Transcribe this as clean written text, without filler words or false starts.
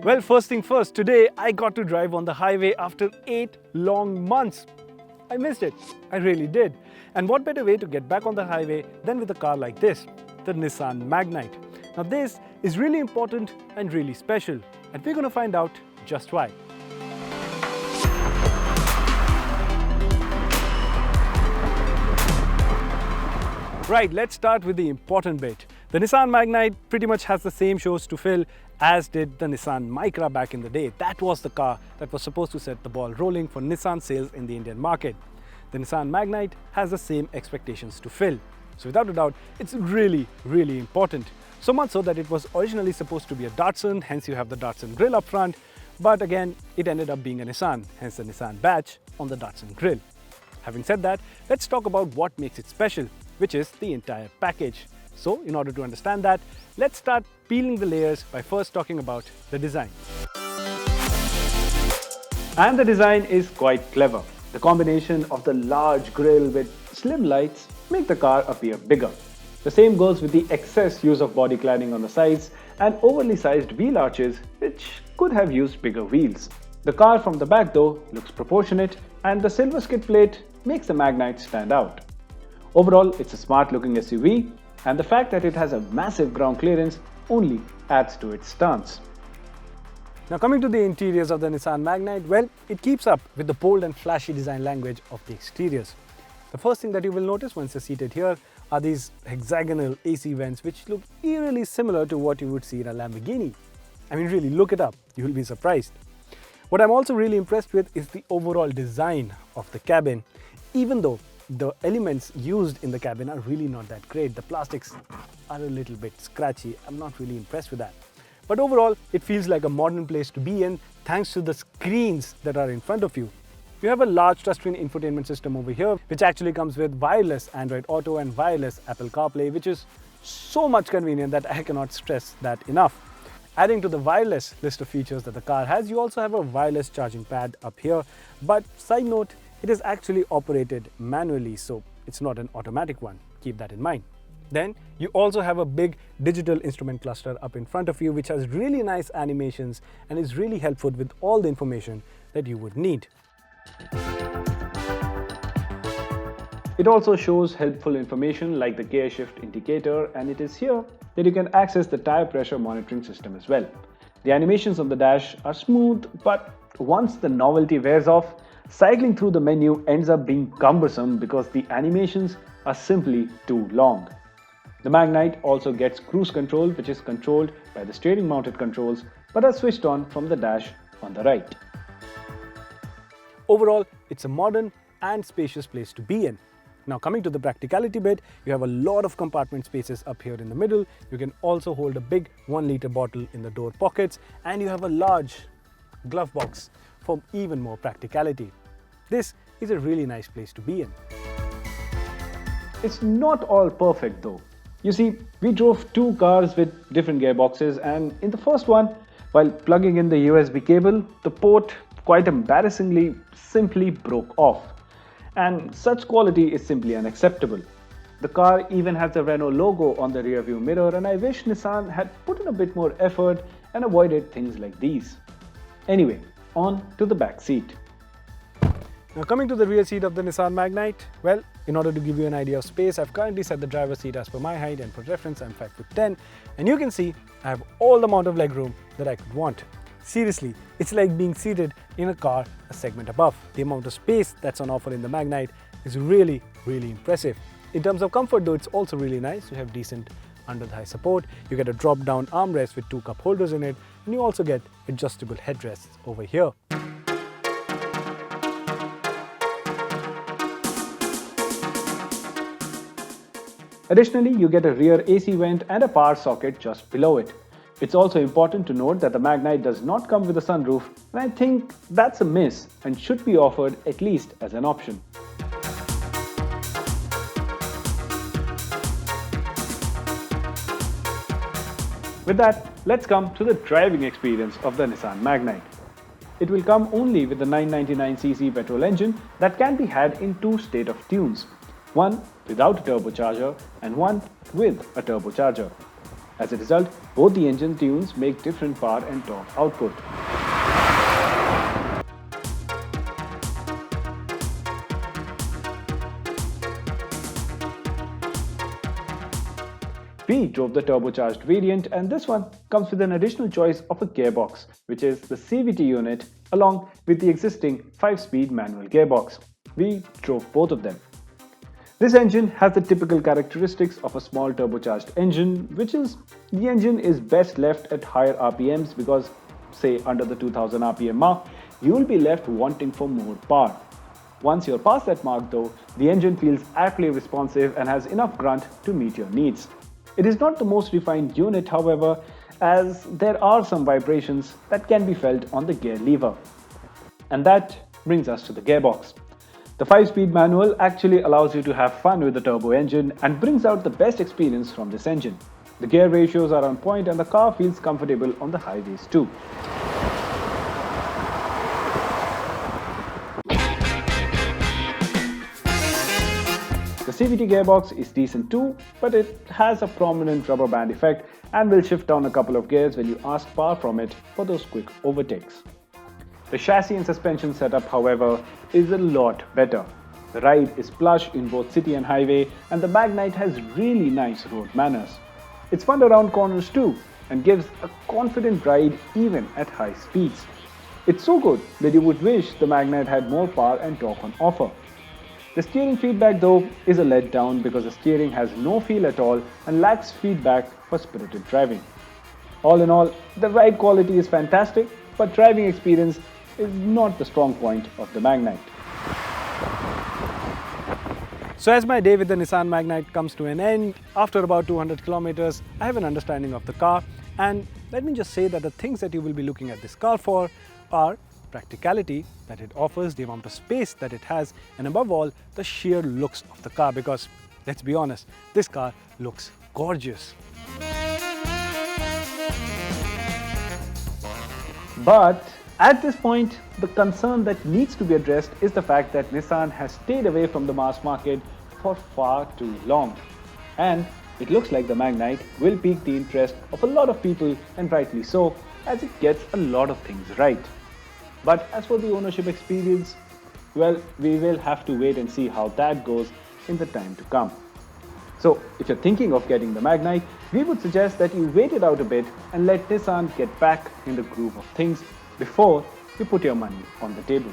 Well, first thing first, today I got to drive on the highway after 8 long months. I missed it. I really did. And what better way to get back on the highway than with a car like this, the Nissan Magnite. Now this is really important and really special, and we're going to find out just why. Right, let's start with the important bit. The Nissan Magnite pretty much has the same shoes to fill as did the Nissan Micra back in the day. That was the car that was supposed to set the ball rolling for Nissan sales in the Indian market. The Nissan Magnite has the same expectations to fill. So without a doubt, it's really important. So much so that it was originally supposed to be a Datsun, hence you have the Datsun grille up front. But again, it ended up being a Nissan, hence the Nissan badge on the Datsun grille. Having said that, let's talk about what makes it special, which is the entire package. So in order to understand that, let's start peeling the layers by first talking about the design. And the design is quite clever. The combination of the large grille with slim lights make the car appear bigger. The same goes with the excess use of body cladding on the sides and overly sized wheel arches, which could have used bigger wheels. The car from the back though looks proportionate, and the silver skid plate makes the Magnite stand out. Overall, it's a smart looking SUV, and the fact that it has a massive ground clearance only adds to its stance. Now coming to the interiors of the Nissan Magnite, well, it keeps up with the bold and flashy design language of the exteriors. The first thing that you will notice once you're seated here are these hexagonal AC vents, which look eerily similar to what you would see in a Lamborghini. I mean, really, look it up, you will be surprised. What I'm also really impressed with is the overall design of the cabin, even though the elements used in the cabin are really not that great. The plastics are a little bit scratchy. I'm not really impressed with that. But overall, it feels like a modern place to be in thanks to the screens that are in front of you. You have a large touchscreen infotainment system over here, which actually comes with wireless Android Auto and wireless Apple CarPlay, which is so much convenient that I cannot stress that enough. Adding to the wireless list of features that the car has, you also have a wireless charging pad up here. But side note, it is actually operated manually, so it's not an automatic one. Keep that in mind. Then you also have a big digital instrument cluster up in front of you, which has really nice animations and is really helpful with all the information that you would need. It also shows helpful information like the gear shift indicator, and it is here that you can access the tire pressure monitoring system as well. The animations on the dash are smooth, but once the novelty wears off, cycling through the menu ends up being cumbersome because the animations are simply too long. The Magnite also gets cruise control, which is controlled by the steering mounted controls but are switched on from the dash on the right. Overall, it's a modern and spacious place to be in. Now coming to the practicality bit, you have a lot of compartment spaces up here in the middle. You can also hold a big 1-liter bottle in the door pockets, and you have a large glove box for even more practicality. This is a really nice place to be in. It's not all perfect though. You see, we drove two cars with different gearboxes, and in the first one, while plugging in the USB cable, the port quite embarrassingly simply broke off. And such quality is simply unacceptable. The car even has the Renault logo on the rear view mirror, and I wish Nissan had put in a bit more effort and avoided things like these. Anyway, on to the back seat. Now coming to the rear seat of the Nissan Magnite, well, in order to give you an idea of space, I've currently set the driver's seat as per my height, and for reference I'm 5'10", and you can see I have all the amount of legroom that I could want. Seriously, it's like being seated in a car a segment above. The amount of space that's on offer in the Magnite is really impressive. In terms of comfort though, it's also really nice. You have decent under-thigh support, you get a drop-down armrest with 2 cup holders in it, and you also get adjustable headrests over here. Additionally, you get a rear AC vent and a power socket just below it. It's also important to note that the Magnite does not come with a sunroof, and I think that's a miss and should be offered at least as an option. With that, let's come to the driving experience of the Nissan Magnite. It will come only with the 999cc petrol engine that can be had in 2 state of tunes, one without a turbocharger and one with a turbocharger. As a result, both the engine tunes make different power and torque output. We drove the turbocharged variant, and this one comes with an additional choice of a gearbox, which is the CVT unit along with the existing 5-speed manual gearbox. We drove both of them. This engine has the typical characteristics of a small turbocharged engine, which is the engine is best left at higher RPMs because, say, under the 2000 RPM mark, you will be left wanting for more power. Once you're past that mark though, the engine feels airplay responsive and has enough grunt to meet your needs. It is not the most refined unit, however, as there are some vibrations that can be felt on the gear lever. And that brings us to the gearbox. The 5-speed manual actually allows you to have fun with the turbo engine and brings out the best experience from this engine. The gear ratios are on point and the car feels comfortable on the highways too. The CVT gearbox is decent too, but it has a prominent rubber band effect and will shift down a couple of gears when you ask power from it for those quick overtakes. The chassis and suspension setup, however, is a lot better. The ride is plush in both city and highway, and the Magnite has really nice road manners. It's fun around corners too and gives a confident ride even at high speeds. It's so good that you would wish the Magnite had more power and torque on offer. The steering feedback though is a letdown because the steering has no feel at all and lacks feedback for spirited driving. All in all, the ride quality is fantastic, but driving experience is not the strong point of the Magnite. So as my day with the Nissan Magnite comes to an end, after about 200 kilometers, I have an understanding of the car, and let me just say that the things that you will be looking at this car for are practicality that it offers, the amount of space that it has, and above all, the sheer looks of the car because, let's be honest, this car looks gorgeous. But at this point, the concern that needs to be addressed is the fact that Nissan has stayed away from the mass market for far too long. And it looks like the Magnite will pique the interest of a lot of people, and rightly so, as it gets a lot of things right. But as for the ownership experience, well, we will have to wait and see how that goes in the time to come. So if you're thinking of getting the Magnite, we would suggest that you wait it out a bit and let Nissan get back in the groove of things before you put your money on the table.